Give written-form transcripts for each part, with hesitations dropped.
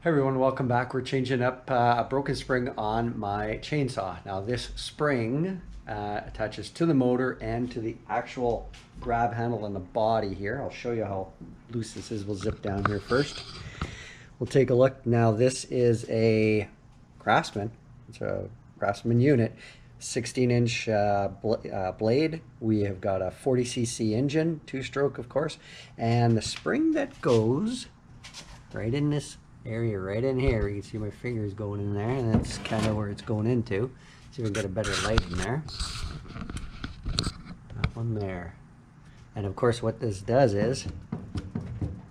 Hey everyone, welcome back. We're changing up a broken spring on my chainsaw. Now this spring attaches to the motor and to the actual grab handle on the body here. I'll show you how loose this is. We'll zip down here first. We'll take a look. Now this is a Craftsman. It's a Craftsman unit. 16-inch blade. We have got a 40cc engine, two-stroke of course, and the spring that goes right in this area right in here. You can see my fingers going in there, and that's kind of where it's going into. See if we can get a better light in there. That one there. And of course what this does is,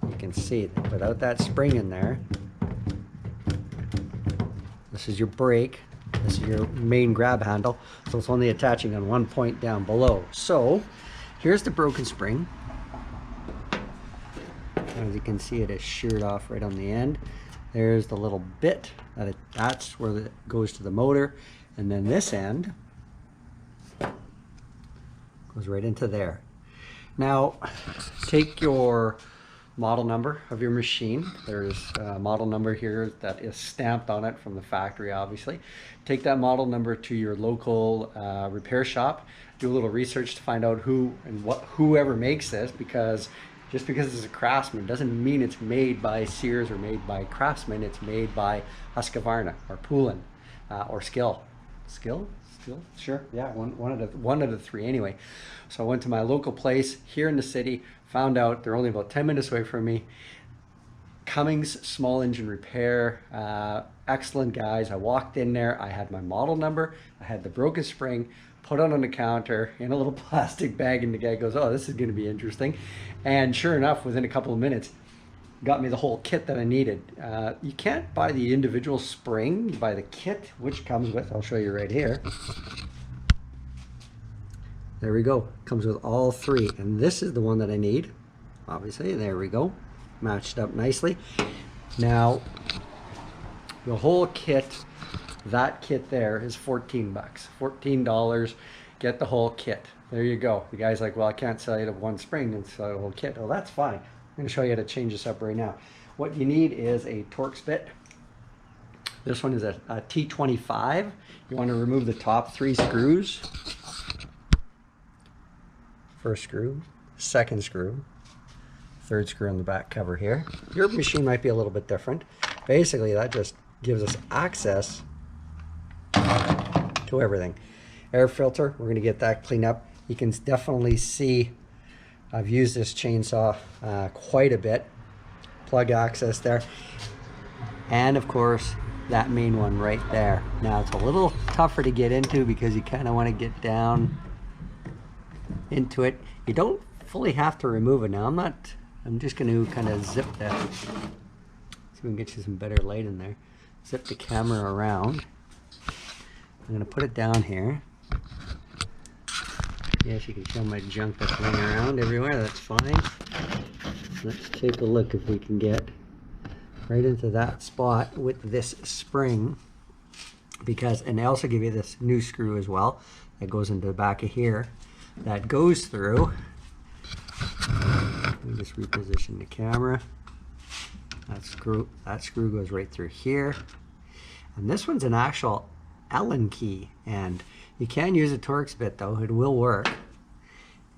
you can see that without that spring in there, this is your brake, this is your main grab handle, so it's only attaching on one point down below. So here's the broken spring. As you can see, it is sheared off right on the end. There's the little bit that's where it goes to the motor, and then this end goes right into there. Now take your model number of your machine. There's a model number here that is stamped on it from the factory, obviously. Take that model number to your local repair shop. Do a little research to find out whoever makes this, because just because it's a Craftsman doesn't mean it's made by Sears or made by Craftsman. It's made by Husqvarna or Poulan or Skill. Skill? Sure. Yeah, one of the three anyway. So I went to my local place here in the city, found out they're only about 10 minutes away from me. Cummins Small Engine Repair, excellent guys. I walked in there, I had my model number, I had the broken spring, put it on the counter in a little plastic bag, and the guy goes, oh, this is going to be interesting. And sure enough, within a couple of minutes, got me the whole kit that I needed. You can't buy the individual spring, you buy the kit, which comes with, I'll show you right here. There we go, comes with all three, and this is the one that I need, obviously. There we go, matched up nicely. Now, the whole kit, that kit there is 14 bucks, $14, get the whole kit. There you go. The guy's like, well, I can't sell you the one spring and sell the whole kit. Well, that's fine. I'm going to show you how to change this up right now. What you need is a Torx bit. This one is a T25. You want to remove the top three screws. First screw, second screw, third screw on the back cover here. Your machine might be a little bit different. Basically, that just gives us access to everything. Air filter, we're going to get that cleaned up. You can definitely see I've used this chainsaw quite a bit. Plug access there. And of course, that main one right there. Now it's a little tougher to get into because you kind of want to get down into it. You don't fully have to remove it. Now I'm just going to kind of zip that. See if we can get you some better light in there. Zip the camera around. I'm going to put it down here. Yes, you can show my junk that's laying around everywhere. That's fine. Let's take a look if we can get right into that spot with this spring. And they also give you this new screw as well that goes into the back of here. That goes through. Let me just reposition the camera. That screw goes right through here. And this one's an actual Allen key, and you can use a Torx bit though, it will work.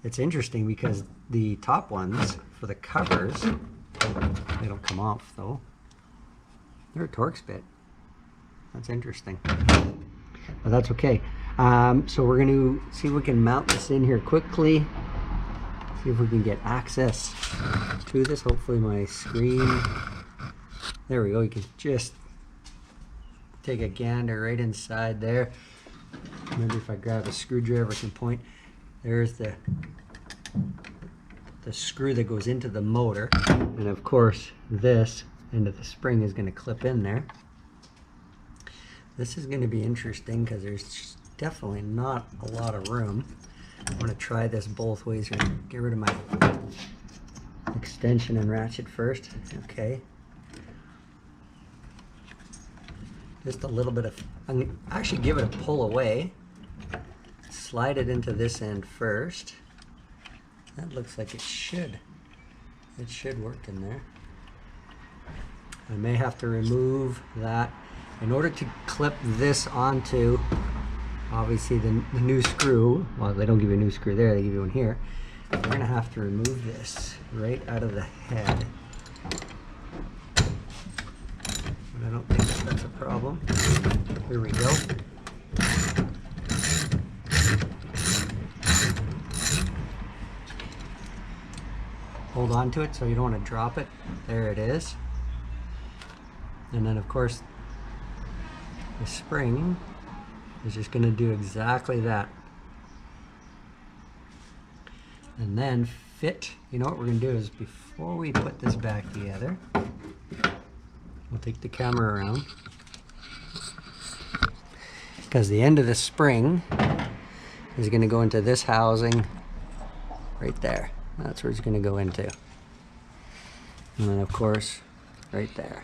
It's interesting because the top ones for the covers, they don't come off though. They're a Torx bit. That's interesting. But that's okay. So we're going to see if we can mount this in here quickly. See if we can get access to this. Hopefully my screen. There we go. You can just take a gander right inside there. Maybe if I grab a screwdriver, I can point. There's the screw that goes into the motor. And of course, this end of the spring is going to clip in there. This is going to be interesting because there's definitely not a lot of room. I want to try this both ways here. Get rid of my extension and ratchet first. Okay. Just a little bit of, I'm going to actually give it a pull away. Slide it into this end first. That looks like it should work in there. I may have to remove that in order to clip this onto, obviously, the new screw. Well, they don't give you a new screw there, they give you one here. We're going to have to remove this right out of the head. But I don't think that's a problem. Here we go. Hold on to it so you don't want to drop it. There it is. And then of course the spring is just going to do exactly that. And then fit, you know what we're going to do is before we put this back together, we'll take the camera around, because the end of the spring is going to go into this housing right there. That's where it's going to go into. And then of course right there.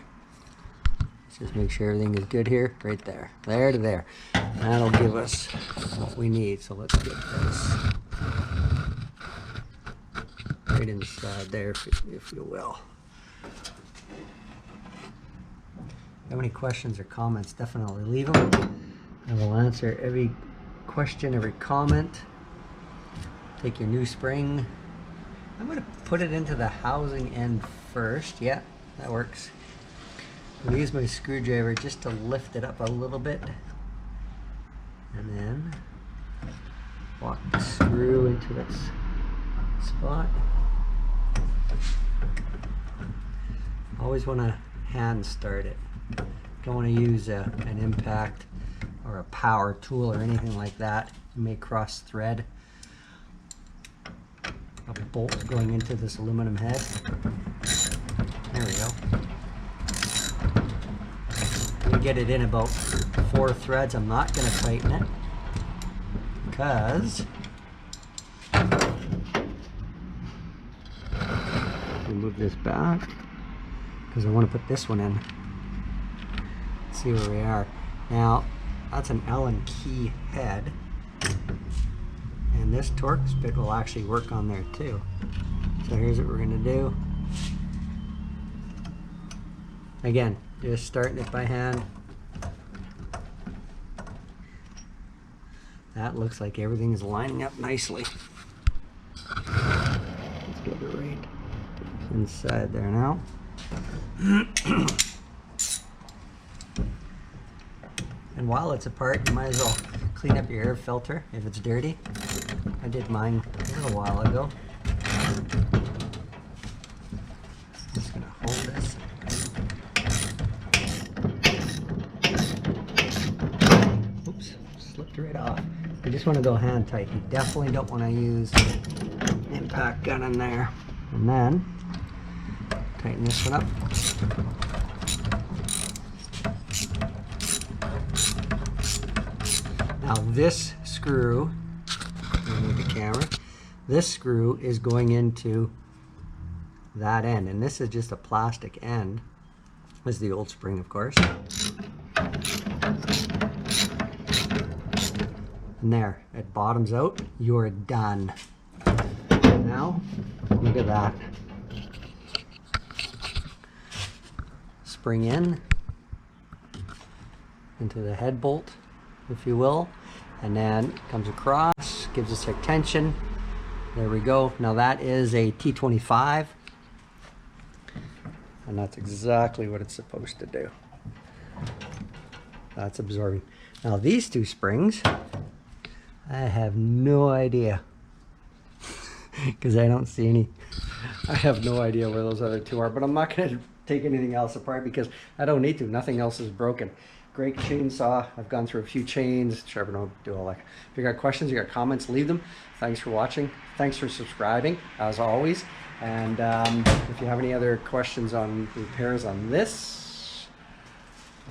Let's just make sure everything is good here. Right there. There to there. That'll give us what we need. So let's get this right inside there, if you will. If you have any questions or comments, definitely leave them. I will answer every question, every comment. Take your new spring. I'm going to put it into the housing end first. Yeah, that works. I'm going to use my screwdriver just to lift it up a little bit. And then lock the screw into its spot. Always want to hand start it. Don't want to use an impact or a power tool or anything like that. You may cross thread a bolt going into this aluminum head. There we go. I'm gonna get it in about 4 threads. I'm not gonna tighten it because move this back because I want to put this one in. Let's see where we are. Now that's an Allen key head. And this Torx bit will actually work on there too. So here's what we're going to do. Again, just starting it by hand. That looks like everything's lining up nicely. Let's get it right inside there now. And while it's apart, you might as well clean up your air filter if it's dirty. I did mine a little while ago. Just gonna hold this. Oops, slipped right off. You just want to go hand tight. You definitely don't want to use an impact gun in there. And then tighten this one up. Now this screw, move the camera, this screw is going into that end, and this is just a plastic end. This is the old spring, of course. And there, it bottoms out, you're done. Now, look at that. Spring in, into the head bolt, if you will, and then comes across, gives us our tension. There we go. Now that is a T25, and that's exactly what it's supposed to do. That's absorbing. Now these two springs, I have no idea, because I don't see any. I have no idea where those other two are, but I'm not going to take anything else apart because I don't need to. Nothing else is broken. Great chainsaw. I've gone through a few chains. Sharpen don't do all that. If you got questions, you got comments, leave them. Thanks for watching. Thanks for subscribing, as always. And if you have any other questions on repairs on this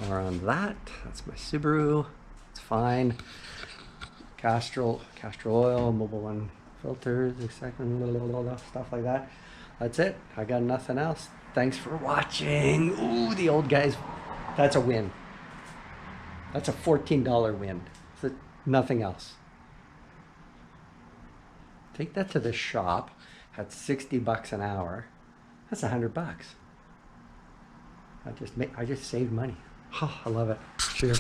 or on that, that's my Subaru. It's fine. Castrol oil, Mobil 1 filters, stuff like that. That's it. I got nothing else. Thanks for watching. Ooh, the old guys. That's a win. That's a $14 win. Nothing else. Take that to the shop at $60 an hour. That's $100. I just saved money. Oh, I love it. Cheers.